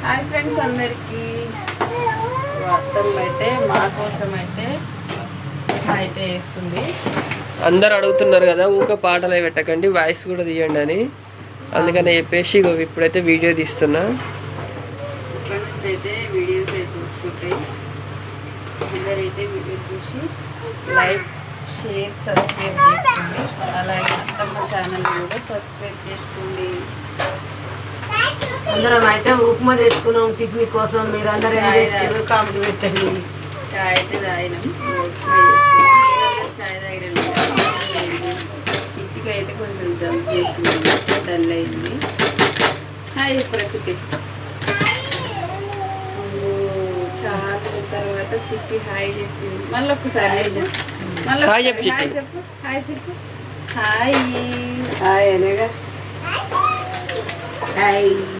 Hi friends అందరికీ. అత్తమ్మ అయితే మా కోసం అయితే వేస్తుంది. అందరు అడుగుతున్నారు కదా ఊక పాటలు పెట్టకండి, వాయిస్ కూడా తీయండి అని. అందుకని చెప్పేసి ఇప్పుడైతే వీడియో తీస్తున్నా. ఇక్కడ నుంచి అయితే వీడియోస్ అయితే వస్తుంటాయి. అందరైతే వీడియో చూసి లైక్, షేర్, సబ్స్క్రైబ్ చేసుకోండి. అలాగే అత్తమ్మ ఛానల్ కూడా సబ్స్క్రైబ్ చేసుకోండి. అందరం అయితే ఉప్మా చేసుకున్నాం టిఫిన్ కోసం. మీరు అందరూ ఏం చేసుకున్నారు కామెంట్ పెట్టండి. చాయ్ అయితే తాగినాం, ఉప్మా చేసుకున్నాం. చాయ్ తాగిరండి. చిట్టికి అయితే కొంచెం జంప్ చేసింది, డల్ అయింది. హాయ్ ఇప్పుడు చిట్టి. చాలా తర్వాత చిట్టి హాయ్ చెప్పింది. మళ్ళీ ఒక్కసారి హాయ్ చెప్పు చిట్టి. చెప్పు హాయ్ చెప్పు. హాయ్ హాయ్ అనేగా హాయ్.